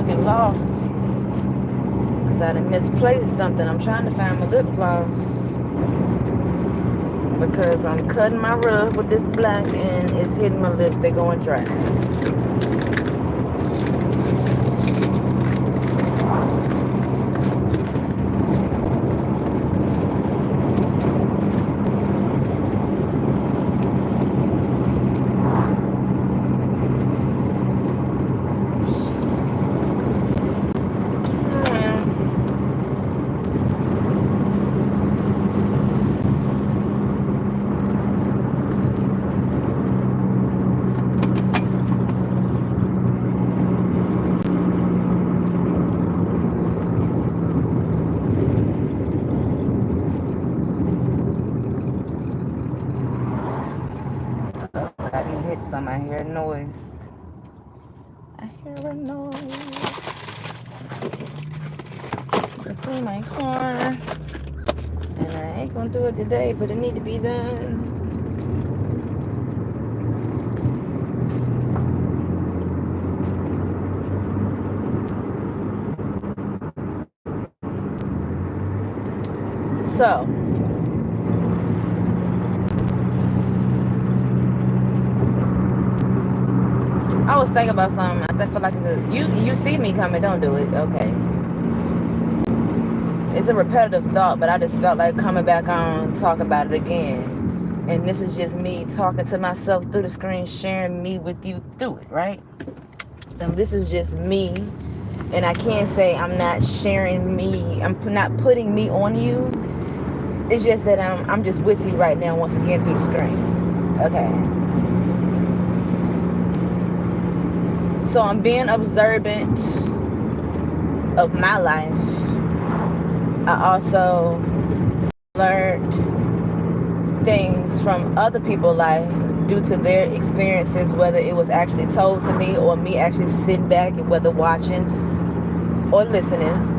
looking lost because I done misplaced something. I'm trying to find my lip gloss because I'm cutting my rug with this black and it's hitting my lips. They're going dry. I hear noise. I hear a noise. I clean my car. And I ain't gonna do it today, but it need to be done. So I was thinking about something. I feel like it's a, you see me coming, don't do it. Okay. It's a repetitive thought, but I just felt like coming back on, talking about it again. And this is just me talking to myself through the screen, sharing me with you through it, right? And this is just me. And I can't say I'm not sharing me. I'm not putting me on you. It's just that I'm just with you right now once again through the screen. Okay. So I'm being observant of my life. I also learned things from other people's life due to their experiences, whether it was actually told to me or me actually sitting back and whether watching or listening.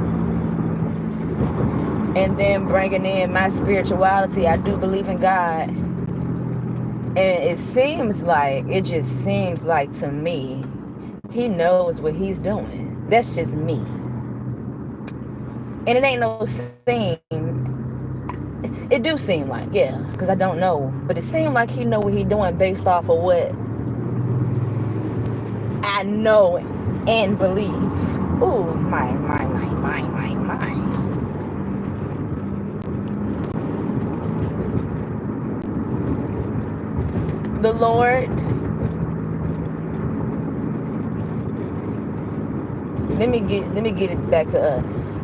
And then bringing in my spirituality. I do believe in God. And it just seems like to me, He knows what He's doing. That's just me. And it ain't no seem. It do seem like, yeah, because I don't know. But it seemed like He know what He doing based off of what I know and believe. Ooh, my. The Lord, let me get it back to us.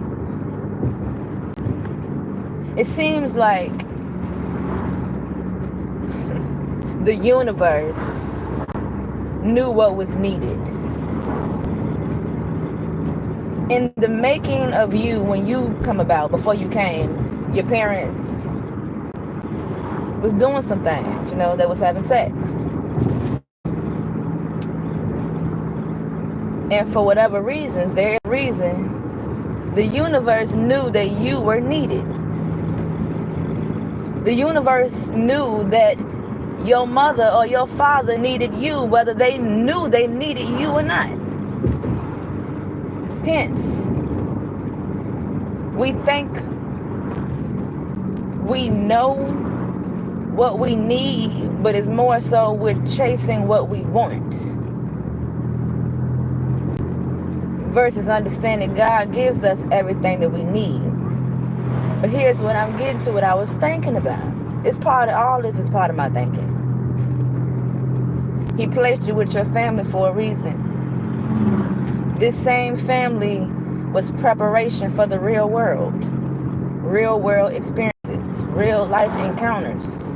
It seems like the universe knew what was needed. In the making of you, when you come about, before you came, your parents was doing some things, they was having sex. And for whatever reasons, the universe knew that you were needed. The universe knew that your mother or your father needed you, whether they knew they needed you or not. Hence, we think we know what we need, but it's more so we're chasing what we want versus understanding God gives us everything that we need. But here's what I'm getting to, what I was thinking about. All this is part of my thinking. He placed you with your family for a reason. This same family was preparation for the real world experiences, real life encounters.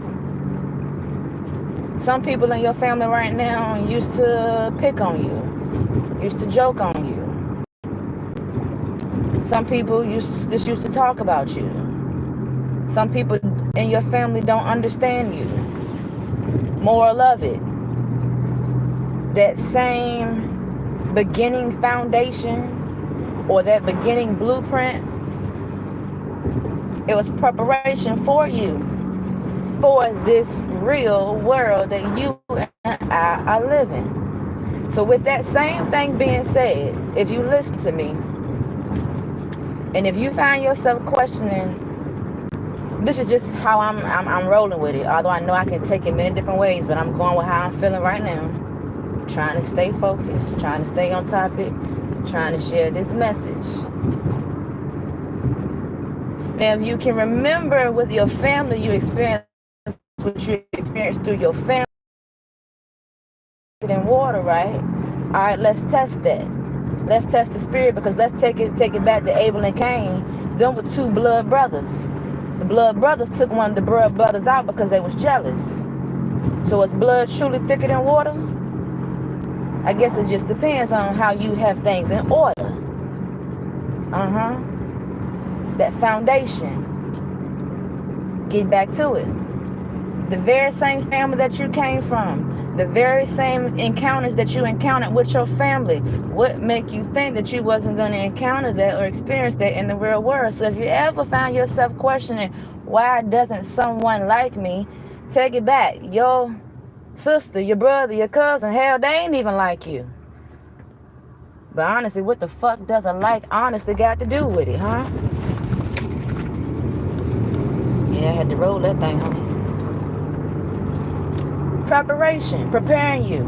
Some people in your family right now used to pick on you, used to joke on you. Some people used to talk about you. Some people in your family don't understand you. Moral of it, that same beginning foundation or that beginning blueprint, it was preparation for you for this real world that you and I are living. So with that same thing being said, if you listen to me, and if you find yourself questioning, this is just how I'm rolling with it. Although I know I can take it many different ways, but I'm going with how I'm feeling right now. Trying to stay focused, trying to stay on topic, trying to share this message. Now, if you can remember with your family, you experienced what you experienced through your family in water, right? All right, let's test that. Let's test the spirit, because let's take it back to Abel and Cain. Them were two blood brothers. The blood brothers took one of the blood brothers out because they was jealous. So is blood truly thicker than water? I guess it just depends on how you have things in order. That foundation. Get back to it. The very same family that you came from, the very same encounters that you encountered with your family, what make you think that you wasn't going to encounter that or experience that in the real world? So if you ever find yourself questioning, why doesn't someone like me, take it back. Your sister, your brother, your cousin, hell, they ain't even like you. But honestly, what the fuck does a like honestly got to do with it, huh? Yeah, I had to roll that thing, huh? Preparation, preparing you.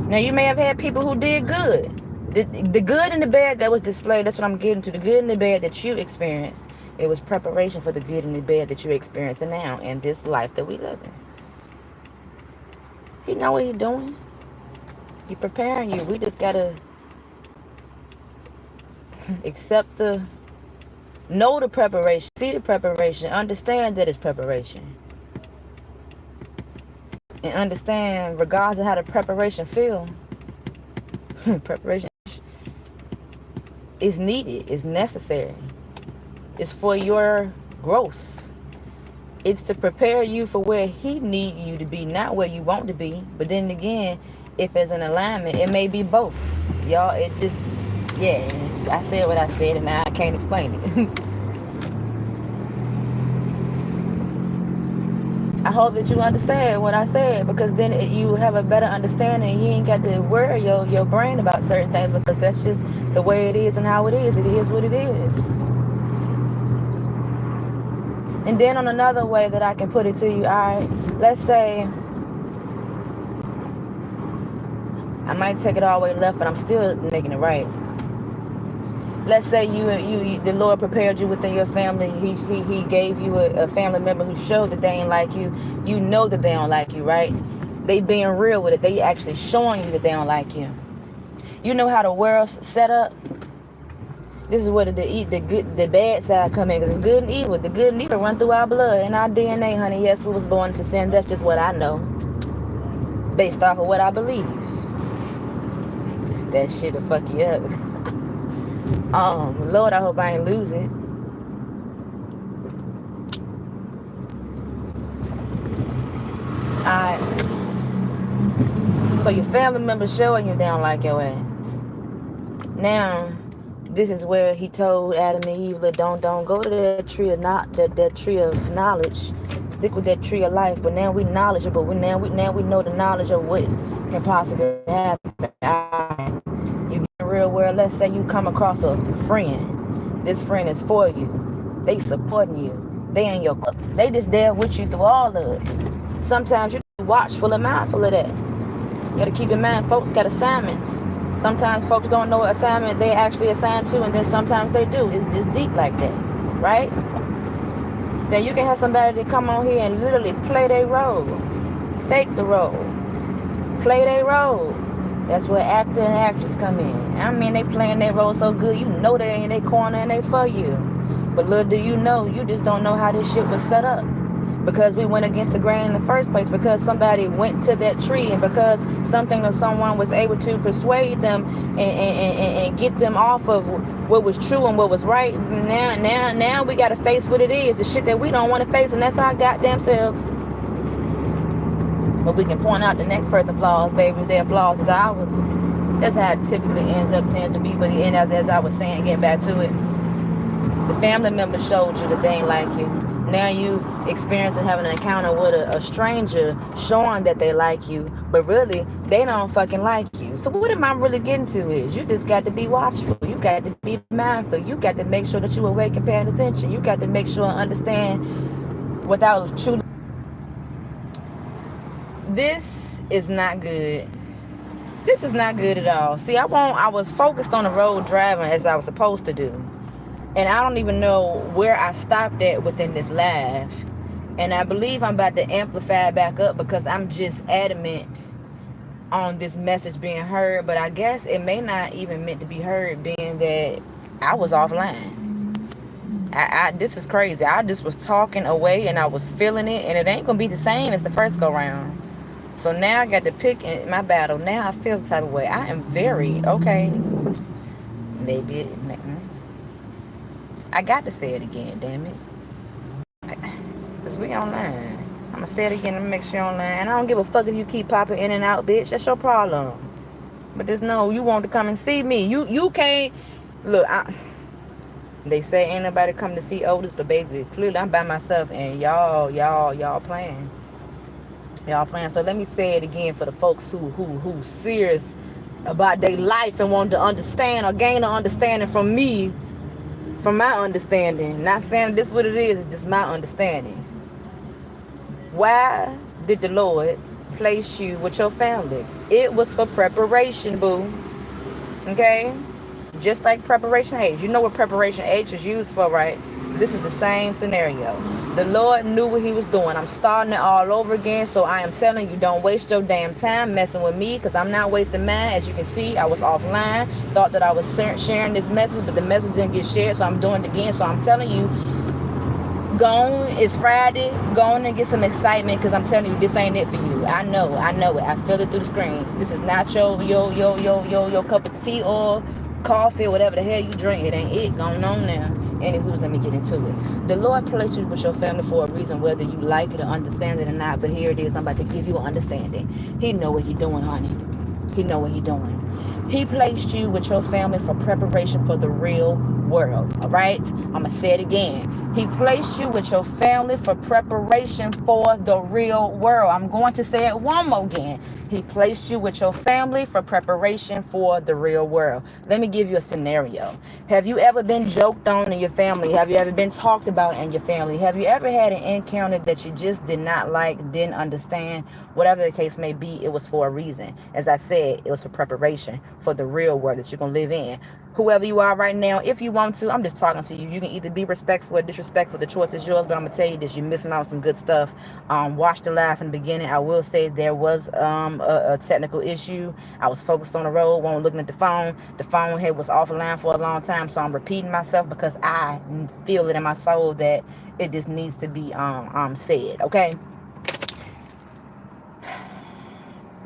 Now, you may have had people who did good. The good and the bad that was displayed, that's what I'm getting to. The good and the bad that you experienced, it was preparation for the good and the bad that you're experiencing now in this life that we live in. He know what he's doing. He preparing you. We just gotta know the preparation, see the preparation, understand that it's preparation. And understand, regardless of how the preparation feel, preparation is needed, is necessary. It's for your growth. It's to prepare you for where he need you to be, not where you want to be. But then again, if it's an alignment, it may be both. Y'all, it just, yeah, I said what I said and now I can't explain it. I hope that you understand what I said, because then you have a better understanding. You ain't got to worry your brain about certain things, because that's just the way it is and how it is. It is what it is. And then on another way that I can put it to you, all right, let's say, I might take it all the way left, but I'm still making it right. Let's say the Lord prepared you within your family. He gave you a family member who showed that they ain't like you. You know that they don't like you, right? They being real with it. They actually showing you that they don't like you. You know how the world's set up? This is where the bad side come in, because it's good and evil. The good and evil run through our blood and our DNA, honey. Yes, we was born into sin. That's just what I know, based off of what I believe. That shit'll fuck you up. Lord, I hope I ain't lose it. Alright. So your family members showing you down like your ass. Now, this is where he told Adam and Eve, don't go to that tree of that tree of knowledge. Stick with that tree of life. But now we knowledgeable. Now we know the knowledge of what can possibly happen. Alright. Real world, let's say you come across a friend. This friend is for you. They supporting you. They in your club. They just there with you through all of it. Sometimes you be watchful and mindful of that. You gotta keep in mind, folks got assignments. Sometimes folks don't know what assignment they actually assigned to, and then sometimes they do. It's just deep like that, right? Then you can have somebody that come on here and literally play their role, fake the role, play their role. That's where actor and actress come in. I mean, they playing their role so good, you know they in their corner and they for you. But little do you know, you just don't know how this shit was set up. Because we went against the grain in the first place, because somebody went to that tree, and because something or someone was able to persuade them and get them off of what was true and what was right. Now we got to face what it is, the shit that we don't want to face, and that's our goddamn selves. But we can point out the next person's flaws, baby. Their flaws is ours. That's how it typically tends to be. But as I was saying, getting back to it, the family member showed you that they ain't like you. Now you experiencing having an encounter with a stranger showing that they like you, but really they don't fucking like you. So what am I really getting to is you just got to be watchful. You got to be mindful. You got to make sure that you awake and paying attention. You got to make sure and understand without truly. This is not good. This is not good at all. See, I was focused on the road driving as I was supposed to do. And I don't even know where I stopped at within this live. And I believe I'm about to amplify back up because I'm just adamant on this message being heard. But I guess it may not even meant to be heard, being that I was offline. This is crazy. I just was talking away and I was feeling it. And it ain't going to be the same as the first go round. So now I got to pick in my battle. Now I feel the type of way. I am very, okay. Maybe it, I got to say it again, damn it. Because we online. I'm going to say it again and make sure you're online. And I don't give a fuck if you keep popping in and out, bitch. That's your problem. But just know you want to come and see me. You can't. Look, they say ain't nobody come to see Otis, but baby, clearly I'm by myself. And y'all playing. Y'all playing. So let me say it again for the folks who serious about their life and want to understand or gain an understanding from me. From my understanding, not saying this what it is, it's just my understanding. Why did the Lord place you with your family? It was for preparation, boo. Okay? Just like preparation H. You know what preparation H is used for, right? This is the same scenario. The Lord knew what he was doing. I'm starting it all over again, so I am telling you, don't waste your damn time messing with me, because I'm not wasting mine. As you can see, I was offline. Thought that I was sharing this message, but the message didn't get shared, so I'm doing it again. So I'm telling you, go on. It's Friday. Go on and get some excitement, because I'm telling you, this ain't it for you. I know it. I feel it through the screen. This is not your cup of tea or coffee or whatever the hell you drink. It ain't it. Going on now. Anywho, let me get into it. The Lord placed you with your family for a reason, whether you like it or understand it or not. But here it is. I'm about to give you an understanding. He know what he doing, honey. He know what he doing. He placed you with your family for preparation for the real world. All right? I'm going to say it again. He placed you with your family for preparation for the real world. I'm going to say it one more again. He placed you with your family for preparation for the real world. Let me give you a scenario. Have you ever been joked on in your family? Have you ever been talked about in your family? Have you ever had an encounter that you just did not like, didn't understand? Whatever the case may be, it was for a reason. As I said, it was for preparation for the real world that you're going to live in. Whoever you are right now, if you want to, I'm just talking to you. You can either be respectful or disrespectful. The choice is yours, but I'm going to tell you this. You're missing out on some good stuff. Watch the live in the beginning. I will say there was a technical issue. I was focused on the road, wasn't looking at the phone. The phone head was offline for a long time, so I'm repeating myself because I feel it in my soul that it just needs to be said, okay?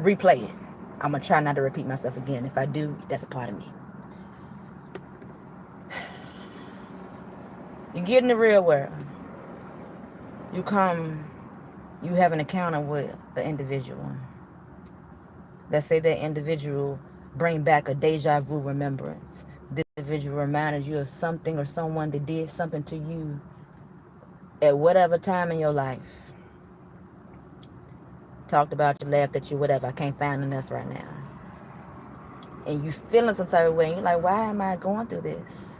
Replay it. I'm going to try not to repeat myself again. If I do, that's a part of me. You get in the real world. You have an encounter with the individual. Let's say that individual bring back a deja vu remembrance. This individual reminded you of something or someone that did something to you at whatever time in your life. Talked about you, laughed at you, whatever. I can't find the else right now. And you feeling some type of way. And you're like, why am I going through this?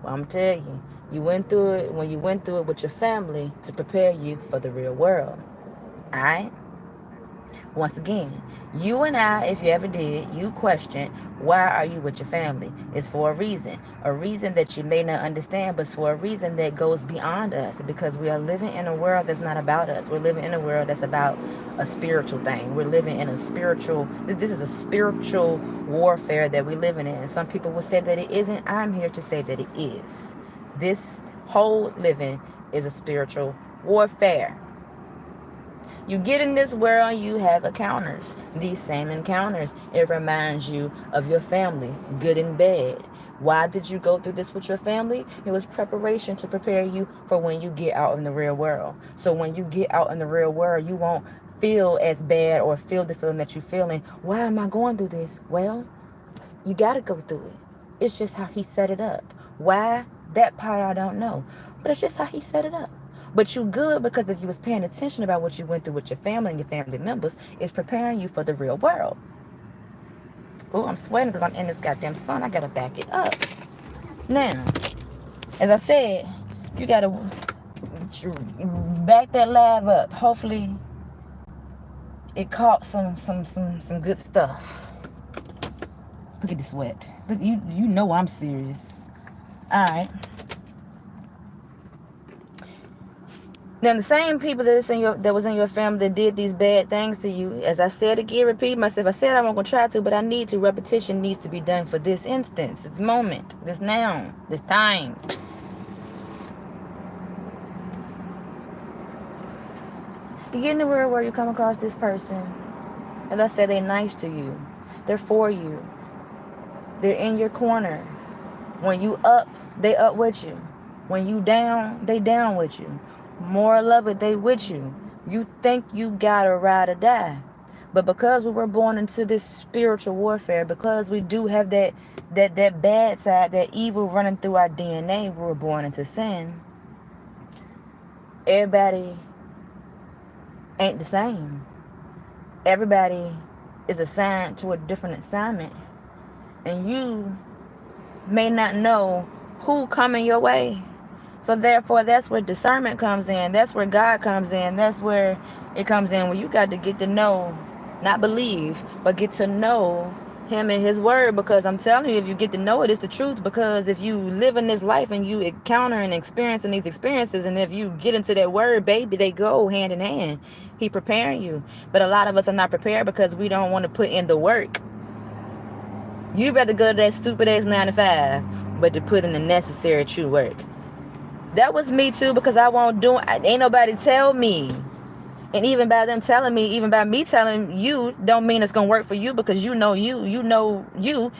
Well, I'm telling you. You went through it when you went through it with your family to prepare you for the real world. All right? Once again, you and I, if you ever did, you question, why are you with your family? It's for a reason that you may not understand, but it's for a reason that goes beyond us, because we are living in a world that's not about us. We're living in a world that's about a spiritual thing. We're living in this is a spiritual warfare that we're living in. And some people will say that it isn't. I'm here to say that it is. This whole living is a spiritual warfare. You get in this world, you have encounters. These same encounters, it reminds you of your family, good and bad. Why did you go through this with your family? It was preparation to prepare you for when you get out in the real world. So when you get out in the real world, you won't feel as bad or feel the feeling that you're feeling. Why am I going through this? Well, you got to go through it. It's just how he set it up. Why? That part I don't know. But it's just how he set it up. But you good because if you was paying attention about what you went through with your family and your family members, it's preparing you for the real world. Oh, I'm sweating because I'm in this goddamn sun. I gotta back it up. Now, as I said, you gotta back that lab up. Hopefully, it caught some good stuff. Look at the sweat. Look, you know I'm serious. All right. Now, the same people that was in your family that did these bad things to you, as I said again, repeat myself, I said I wasn't going to try to, but I need to. Repetition needs to be done for this instance, this moment, this now, this time. You get in the world where you come across this person, as I said, they're nice to you. They're for you. They're in your corner. When you up, they up with you. When you down, they down with you. Moral of it, they with you. You think you gotta ride or die. But because we were born into this spiritual warfare, because we do have that bad side, that evil running through our DNA, we were born into sin. Everybody ain't the same. Everybody is assigned to a different assignment. And you may not know who coming your way. So therefore, that's where discernment comes in. That's where God comes in. That's where it comes in, where you got to get to know, not believe, but get to know him and his word. Because I'm telling you, if you get to know it, it's the truth. Because if you live in this life and you encounter and experiencing these experiences, and if you get into that word, baby, they go hand in hand. He preparing you. But a lot of us are not prepared because we don't want to put in the work. You'd rather go to that stupid ass 9 to 5, but to put in the necessary true work. That was me too, because I won't do it. Ain't nobody tell me. And even by them telling me, even by me telling you, don't mean it's going to work for you, because you know you.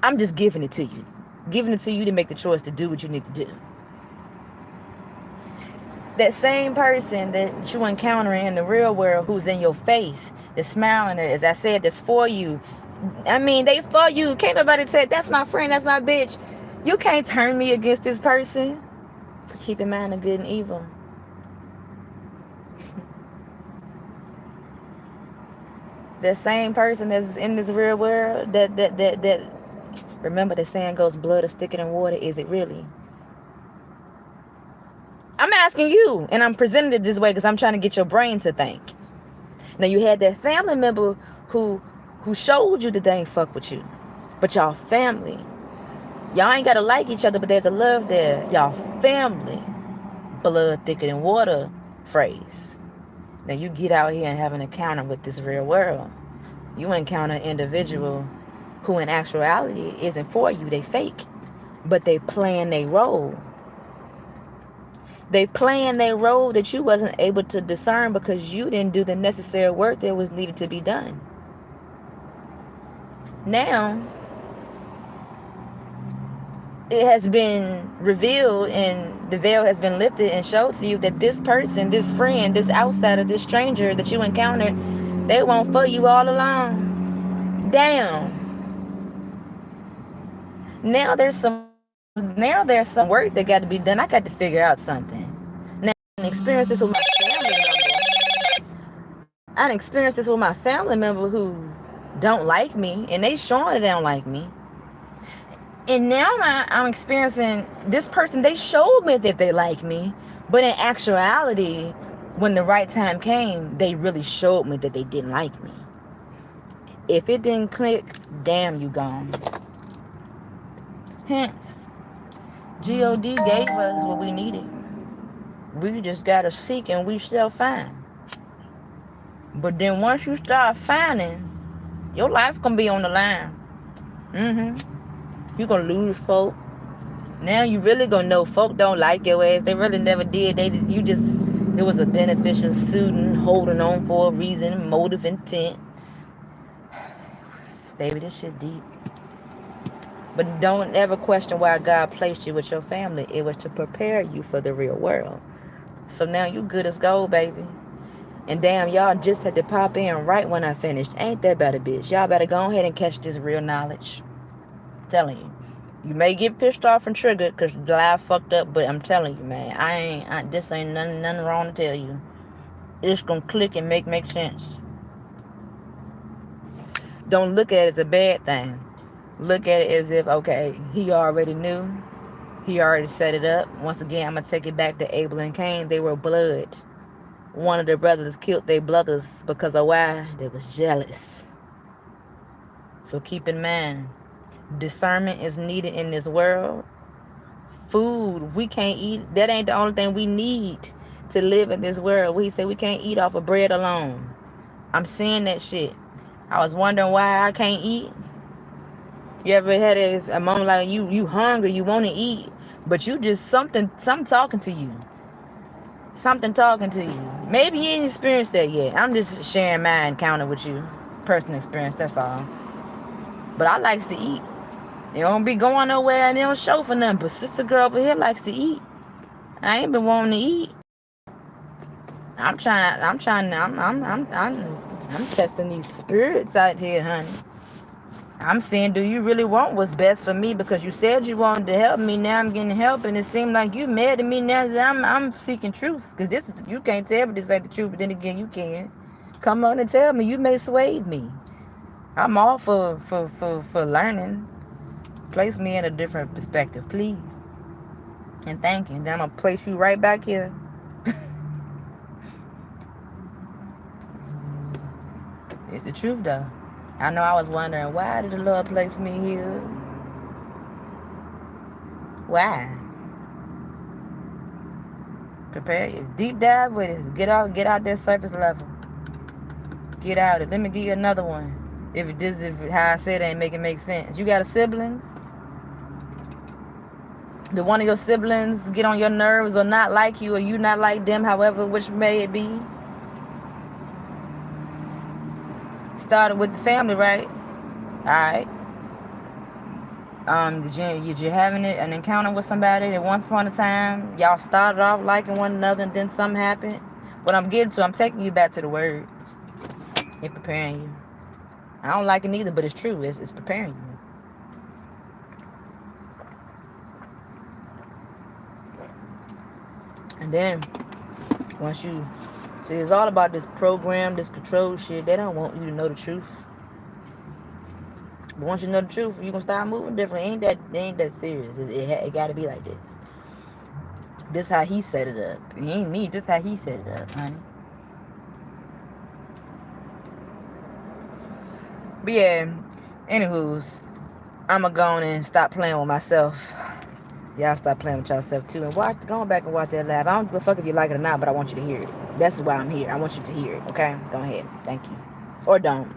I'm just giving it to you. Giving it to you to make the choice to do what you need to do. That same person that you encountering in the real world, who's in your face, that's smiling, as I said, that's for you. I mean, they for you. Can't nobody say, that's my friend, that's my bitch. You can't turn me against this person. Keep in mind the good and evil. That same person that's in this real world, that remember the saying goes, blood is thicker than water. Is it really? I'm asking you, and I'm presenting it this way because I'm trying to get your brain to think. Now, you had that family member who showed you that they ain't fuck with you, but y'all family. Y'all ain't gotta like each other, but there's a love there. Y'all family. Blood thicker than water phrase. Now you get out here and have an encounter with this real world. You encounter an individual who in actuality isn't for you. They fake. But they playing their role. They playing their role that you wasn't able to discern because you didn't do the necessary work that was needed to be done. Now, it has been revealed and the veil has been lifted and showed to you that this person, this friend, this outsider, this stranger that you encountered, they weren't for you all along. Damn. Now there's some work that got to be done. I got to figure out something. Now, I experienced this with my family member. I experienced this with my family member who don't like me, and they showing they don't like me. And now I'm experiencing this person, they showed me that they like me, but in actuality, when the right time came, they really showed me that they didn't like me. If it didn't click, damn, you gone. Hence, God gave us what we needed. We just gotta seek and we shall find. But then once you start finding, your life gonna be on the line. You're gonna lose folk. Now you really gonna know folk don't like your ass. They really never did. It was a beneficial suiting, holding on for a reason, motive, intent. Baby, this shit deep. But don't ever question why God placed you with your family. It was to prepare you for the real world. So now you good as gold, baby. And damn, y'all just had to pop in right when I finished. Ain't that about a bitch? Y'all better go ahead and catch this real knowledge. I'm telling you. You may get pissed off and triggered because the live fucked up, but I'm telling you, man, this ain't nothing wrong to tell you. It's gonna click and make sense. Don't look at it as a bad thing. Look at it as if, okay, he already knew. He already set it up. Once again, I'm gonna take it back to Abel and Cain. They were blood. One of their brothers killed their brothers because of why? They was jealous. So keep in mind, discernment is needed in this world. Food, we can't eat. That ain't the only thing we need to live in this world. We say we can't eat off of bread alone. I'm seeing that shit. I was wondering why I can't eat. You ever had a moment like you hungry, you want to eat, but you just something talking to you. Something talking to you. Maybe you ain't experienced that yet. I'm just sharing my encounter with you. Personal experience, that's all. But I likes to eat. You don't be going nowhere and they don't show for nothing. But sister girl over here likes to eat. I ain't been wanting to eat. I'm testing these spirits out here, honey. I'm saying, do you really want what's best for me? Because you said you wanted to help me. Now I'm getting help, and it seems like you mad at me now that I'm seeking truth. Because this is, you can't tell me this ain't the truth, but then again, you can. Come on and tell me. You may sway me. I'm all for learning. Place me in a different perspective, please. And thank you. Then I'm going to place you right back here. It's the truth, though. I know I was wondering, why did the Lord place me here? Why? Prepare you. Deep dive with it. Get out that surface level. Get out it. Let me give you another one. If how I said it ain't make sense. You got a siblings? Did one of your siblings get on your nerves or not like you, or you not like them, however, which may it be? Started with the family, right? Alright. Did you have an encounter with somebody that once upon a time y'all started off liking one another and then something happened? What I'm getting to, I'm taking you back to the word. It's preparing you. I don't like it neither, but it's true. It's preparing you. And then, once you... See, it's all about this program, this control shit. They don't want you to know the truth. But once you know the truth, you're going to start moving different. It ain't that serious. It got to be like this. This how he set it up. It ain't me. This how he set it up, honey. But yeah, anywho's, I'm going to go on and stop playing with myself. Y'all stop playing with yourself too. And go back and watch that live. I don't give a fuck if you like it or not, but I want you to hear it. That's why I'm here. I want you to hear it, okay? Go ahead. Thank you. Or don't.